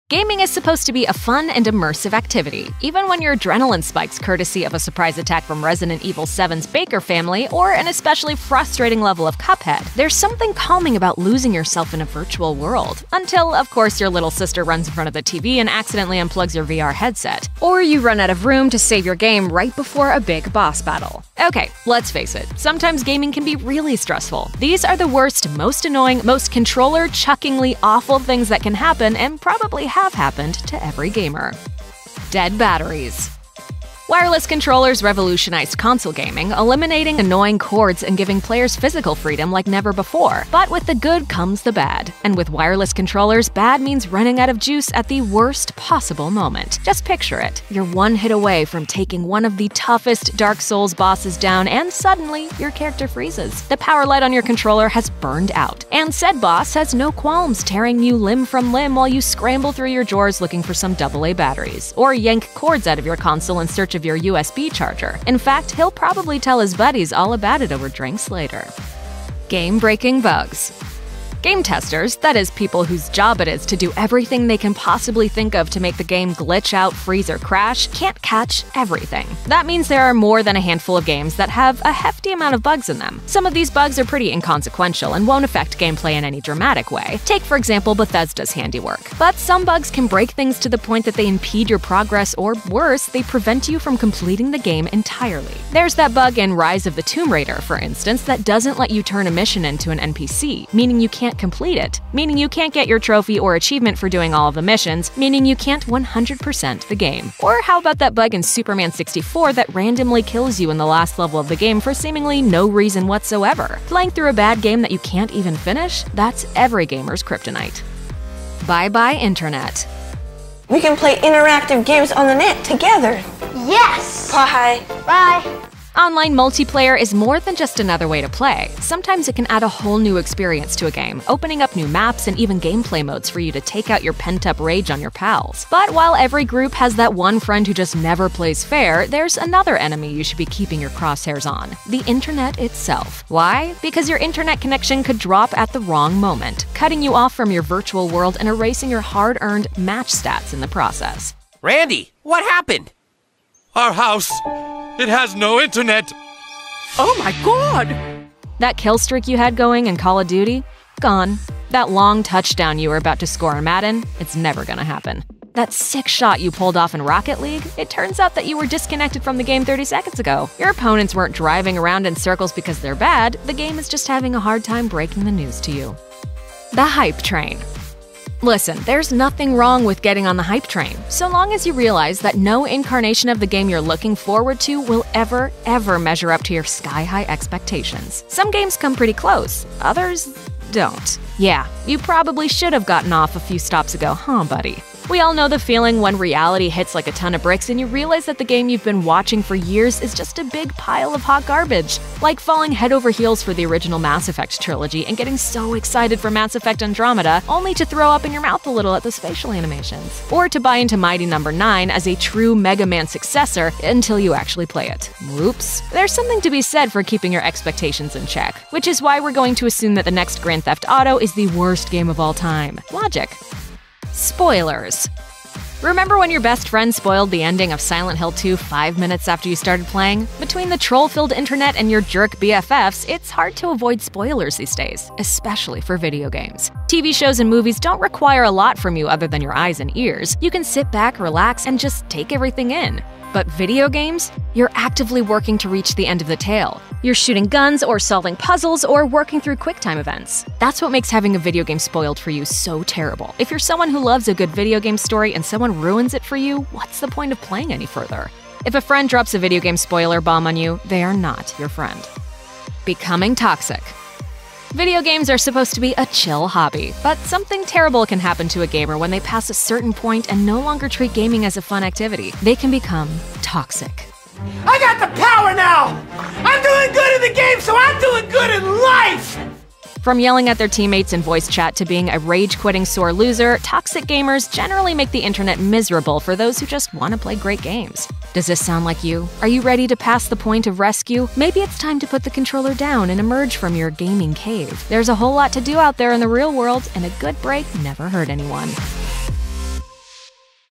Gaming is supposed to be a fun and immersive activity, even when your adrenaline spikes courtesy of a surprise attack from Resident Evil 7's Baker family or an especially frustrating level of Cuphead. There's something calming about losing yourself in a virtual world. Until, of course, your little sister runs in front of the TV and accidentally unplugs your VR headset. Or you run out of room to save your game right before a big boss battle. Okay, let's face it, sometimes gaming can be really stressful. These are the worst, most annoying, most controller-chuckingly awful things that can happen and probably have happened to every gamer. Dead batteries. Wireless controllers revolutionized console gaming, eliminating annoying cords and giving players physical freedom like never before. But with the good comes the bad. And with wireless controllers, bad means running out of juice at the worst possible moment. Just picture it. You're one hit away from taking one of the toughest Dark Souls bosses down, and suddenly your character freezes. The power light on your controller has burned out. And said boss has no qualms tearing you limb from limb while you scramble through your drawers looking for some AA batteries, or yank cords out of your console in search of your USB charger. In fact, he'll probably tell his buddies all about it over drinks later. Game-breaking bugs. Game testers, that is, people whose job it is to do everything they can possibly think of to make the game glitch out, freeze, or crash, can't catch everything. That means there are more than a handful of games that have a hefty amount of bugs in them. Some of these bugs are pretty inconsequential and won't affect gameplay in any dramatic way. Take, for example, Bethesda's handiwork. But some bugs can break things to the point that they impede your progress, or worse, they prevent you from completing the game entirely. There's that bug in Rise of the Tomb Raider, for instance, that doesn't let you turn a mission into an NPC, meaning you can't complete it, meaning you can't get your trophy or achievement for doing all of the missions, meaning you can't 100% the game. Or how about that bug in Superman 64 that randomly kills you in the last level of the game for seemingly no reason whatsoever? Playing through a bad game that you can't even finish? That's every gamer's kryptonite. Bye-bye Internet. We can play interactive games on the net together. Yes! Bye. Bye. Online multiplayer is more than just another way to play. Sometimes it can add a whole new experience to a game, opening up new maps and even gameplay modes for you to take out your pent-up rage on your pals. But while every group has that one friend who just never plays fair, there's another enemy you should be keeping your crosshairs on: the internet itself. Why? Because your internet connection could drop at the wrong moment, cutting you off from your virtual world and erasing your hard-earned match stats in the process. Randy, what happened? Our house, it has no internet. Oh my god! That kill streak you had going in Call of Duty? Gone. That long touchdown you were about to score in Madden? It's never gonna happen. That sick shot you pulled off in Rocket League? It turns out that you were disconnected from the game 30 seconds ago. Your opponents weren't driving around in circles because they're bad, the game is just having a hard time breaking the news to you. The hype train. Listen, there's nothing wrong with getting on the hype train, so long as you realize that no incarnation of the game you're looking forward to will ever measure up to your sky-high expectations. Some games come pretty close, others don't. Yeah, you probably should have gotten off a few stops ago, huh, buddy? We all know the feeling when reality hits like a ton of bricks and you realize that the game you've been watching for years is just a big pile of hot garbage. Like falling head over heels for the original Mass Effect trilogy and getting so excited for Mass Effect Andromeda only to throw up in your mouth a little at those facial animations. Or to buy into Mighty No. 9 as a true Mega Man successor until you actually play it. Whoops. There's something to be said for keeping your expectations in check, which is why we're going to assume that the next Grand Theft Auto is the worst game of all time. Logic. Spoilers. Remember when your best friend spoiled the ending of Silent Hill 2 5 minutes after you started playing? Between the troll-filled internet and your jerk BFFs, it's hard to avoid spoilers these days, especially for video games. TV shows and movies don't require a lot from you other than your eyes and ears. You can sit back, relax, and just take everything in. But video games? You're actively working to reach the end of the tale. You're shooting guns or solving puzzles or working through QuickTime events. That's what makes having a video game spoiled for you so terrible. If you're someone who loves a good video game story and someone ruins it for you, what's the point of playing any further? If a friend drops a video game spoiler bomb on you, they are not your friend. Becoming toxic. Video games are supposed to be a chill hobby, but something terrible can happen to a gamer when they pass a certain point and no longer treat gaming as a fun activity. They can become toxic. I got the power now! I'm doing good in the game, so I'm doing good in life! From yelling at their teammates in voice chat to being a rage-quitting sore loser, toxic gamers generally make the internet miserable for those who just want to play great games. Does this sound like you? Are you ready to pass the point of rescue? Maybe it's time to put the controller down and emerge from your gaming cave. There's a whole lot to do out there in the real world, and a good break never hurt anyone.